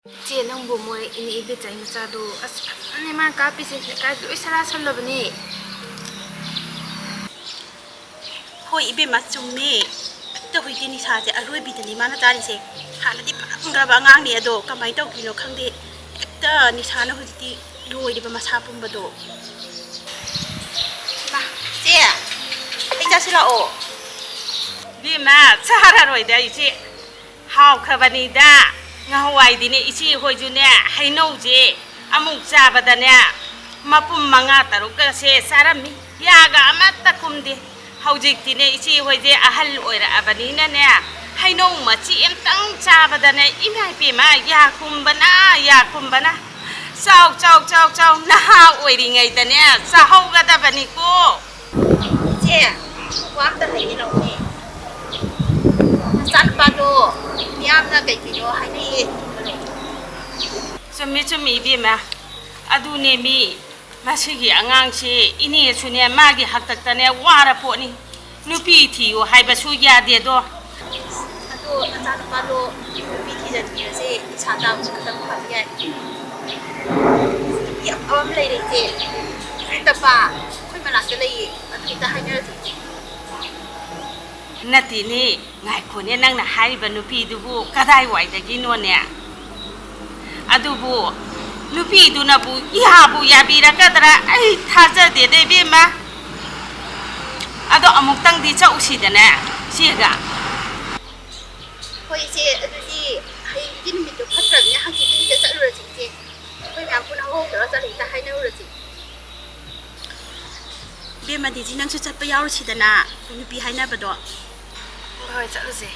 ꯆꯦ ꯅꯪꯕꯨ ꯃꯣꯏ ꯏꯅꯦ ꯏꯕꯦꯆꯥꯏ ꯃꯆꯥꯗꯣ ꯑꯁ ꯐꯖꯅ ꯃꯥ ꯀꯥꯞꯄꯤꯁꯦ ꯂꯩꯀꯥꯏꯗ ꯂꯣꯏ ꯁꯔꯥꯁꯜꯂꯕꯅꯦ. ꯍꯣꯏ ꯏꯕꯦꯝꯃ ꯆꯨꯝꯃꯦ. ꯍꯦꯛꯇ ꯍꯨꯏꯒꯤ ꯅꯤꯁꯥꯁꯦ ꯑꯔꯣꯏꯕꯤꯗꯅꯤ ꯃꯥꯅ ꯆꯥꯔꯤꯁꯦ. ꯍꯥꯟꯅꯗꯤ ꯐꯪꯈ꯭ꯔꯕ ꯑꯉꯥꯡꯅꯤ ꯑꯗꯣ ꯀꯃꯥꯏꯅ ꯇꯧꯈꯤꯅꯣ ꯈꯪꯗꯦ. ꯍꯦꯛꯇ ꯅꯤꯁꯥꯅ ꯍꯧꯖꯤꯛꯇꯤ ꯂꯣꯏꯔꯤꯕ ꯃꯁꯥ ꯄꯨꯝꯕꯗꯣ. ꯆꯦ ꯑꯩ ꯆꯥꯁꯤꯜꯂꯛꯑꯣ. ꯕꯤꯃ ꯆꯥꯔꯔꯣꯏꯗ ꯏꯆꯦ ꯍꯥꯎꯈ꯭ꯔꯕꯅꯤꯗ. ꯉꯍꯥꯟꯋꯥꯏꯗꯤꯅꯦ ꯏꯆꯦ ꯍꯣꯏꯖꯨꯅꯦ ꯍꯩꯅꯧꯁꯦ ꯑꯃꯨꯛ ꯆꯥꯕꯗꯅꯦ ꯃꯄꯨꯝ 5-6ꯀꯁꯦ ꯆꯥꯔꯝꯃꯤ. ꯌꯥꯒ ꯑꯃꯠꯇ ꯀꯨꯝꯗꯦ. ꯍꯧꯖꯤꯛꯇꯤꯅꯦ ꯏꯆꯦ ꯍꯣꯏꯁꯦ ꯑꯍꯜ ꯑꯣꯏꯔꯛꯑꯕꯅꯤꯅꯅꯦ ꯍꯩꯅꯧ ꯃꯆꯤ ꯑꯃꯇꯪ ꯆꯥꯕꯗꯅꯦ ꯏꯃꯥ ꯏꯄꯦꯝꯃ ꯌꯥ ꯀꯨꯝꯕꯅ. ꯆꯥꯎ ꯆꯥꯎ ꯆꯥꯎ ꯆꯥꯎ ꯅꯍꯥ ꯑꯣꯏꯔꯤꯉꯩꯗꯅꯦ ꯆꯥꯍꯧꯒꯗꯕꯅꯤꯀꯣ. ꯆꯦ ꯋꯥ ꯑꯝꯇ ꯍꯥꯏꯒꯦ ꯂꯧꯅꯦ. ꯅꯆꯥꯅꯨꯄꯥꯗꯣ ꯌꯥꯝꯅ ꯀꯩꯒꯤꯅꯣ ꯍꯥꯏꯅꯩꯌꯦ ꯆꯨꯝꯕꯔꯣ? ꯆꯨꯝꯃꯤ ꯆꯨꯝꯃꯤ ꯏꯕꯦꯝꯃ. ꯑꯗꯨꯅꯦ ꯃꯤ ꯃꯁꯤꯒꯤ ꯑꯉꯥꯡꯁꯤ ꯏꯅꯦꯁꯨꯅꯦ ꯃꯥꯒꯤ ꯍꯥꯛꯇꯛꯇꯅꯦ ꯋꯥꯔ ꯄꯣꯠꯅꯤ. ꯅꯨꯄꯤ ꯊꯤꯌꯨ ꯍꯥꯏꯕꯁꯨ ꯌꯥꯗꯦꯗꯣ. ꯑꯗꯣ ꯅꯆꯥꯅꯨꯄꯥꯗꯣ ꯅꯨꯄꯤ ꯊꯤꯔꯁꯦ ꯅꯤꯁꯥ ꯆꯥꯕꯁꯨ ꯈꯤꯇꯪ ꯐꯕ ꯌꯥꯏ. ꯅꯨꯄꯤ ꯑꯐꯕ ꯑꯃ ꯂꯩꯔꯦ ꯏꯆꯦ. ꯇꯄꯥ ꯑꯩꯈꯣꯏ ꯃꯅꯥꯛꯇ ꯂꯩꯌꯦ. ꯑꯗꯨ ꯍꯦꯛꯇ ꯍꯥꯏꯅꯔꯁꯤ. ꯅꯠꯇꯦꯅꯦ ꯉꯥꯏꯈꯣꯅꯦ ꯅꯪꯅ ꯍꯥꯏꯔꯤꯕ ꯅꯨꯄꯤꯗꯨꯕꯨ ꯀꯗꯥꯏꯋꯥꯏꯗꯒꯤꯅꯣꯅꯦ? ꯑꯗꯨꯕꯨ ꯅꯨꯄꯤꯗꯨꯅꯕꯨ ꯌꯥꯕꯨ ꯌꯥꯕꯤꯔꯛꯀꯗ꯭ꯔꯥ ꯑꯩ ꯊꯥꯖꯗꯦꯗ ꯏꯕꯦꯝꯃ. ꯑꯗꯣ ꯑꯃꯨꯛꯇꯪꯗꯤ ꯆꯠꯎꯁꯤꯗꯅꯦ ꯏꯆꯦꯒ. ꯍꯣꯏ ꯏꯆꯦ ꯑꯗꯨꯗꯤ ꯍꯌꯦꯡꯒꯤ ꯅꯨꯃꯤꯠꯇꯣ ꯐꯠꯇ꯭ꯔꯕꯅꯤꯅ ꯍꯪꯆꯤꯠꯇꯤ ꯍꯦꯛꯇ ꯆꯠꯂꯨꯔꯁꯤ ꯏꯆꯦ. ꯑꯩꯈꯣꯏ ꯃꯌꯥꯝ ꯄꯨꯟꯅ ꯍꯧꯍꯧꯗꯔ ꯆꯠꯂ ꯍꯦꯛꯇ ꯍꯥꯏꯅꯔꯨꯔꯁꯤ. ꯏꯕꯦꯝꯃꯗꯤꯖꯤ ꯅꯪꯁꯨ ꯆꯠꯄ ꯌꯥꯎꯔꯨꯁꯤꯗꯅ ꯅꯨꯄꯤ ꯍꯥꯏꯅꯕꯗꯣ. ꯍꯣꯏ ꯆꯠꯂꯨꯁꯦ.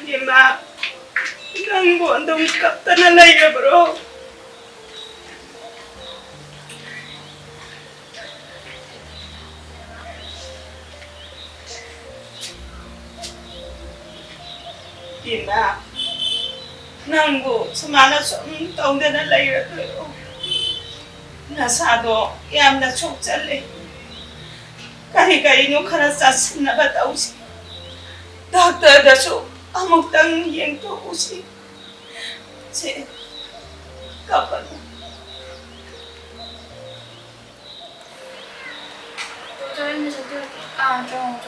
이마 낭보 너무 깝다나 나이가버려. 이마 낭보 수많은 좀 동대나 나이가버려. 나사도 얌나 촉잘래. 가리가리노 카라 싸스나바 다우시. 닥터다쇼 아무것도 얘기도 없이 제 가봐도 저희는 좀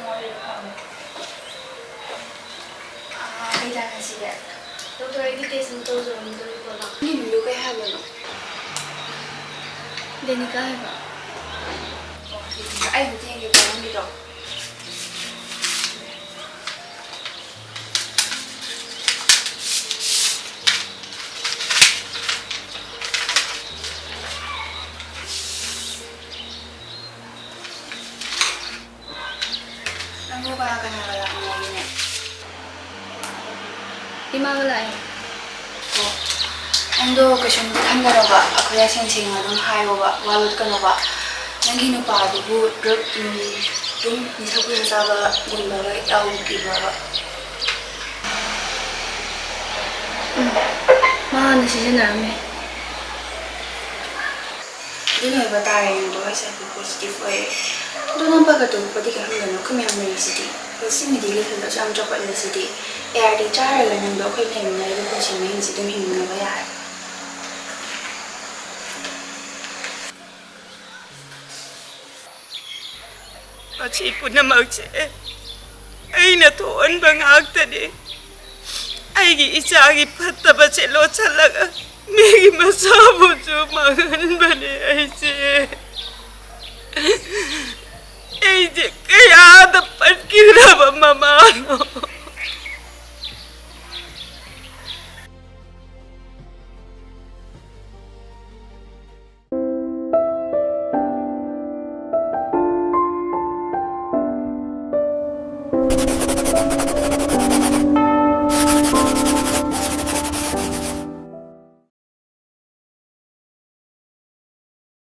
어려워. 괜찮으시게. 또 에듀케이션 또 좀 들고나. 님 누가 하면은? 내니까 해봐. 아이 무슨 얘기 보는기도. Kaya wala akong ngayon eh. Di wala eh. Oh. Ando kasing handa ba? Ako ya sing anong hayo ba? Walot ka na ba? Nang ginupado bu drug tum nisa ko sa ba gumba ba yaw iba ba. Ma nasisinami. Dino ba tayo yung ba sa positive way? Doon ang pagkatulog pati ka hanggang kami ang may city. Kasi hindi lang sa ang job at city. Di cara lang ng doon kayo na yung nalito siya may hindi dumi yung nabayar. Machi punamakse. Aina tuon bangagtani. Aigi isagi Fataba se lotsalaga. Meegi masabu jo Manghanba ni aise. Aise kaya dapat kiraba mamano.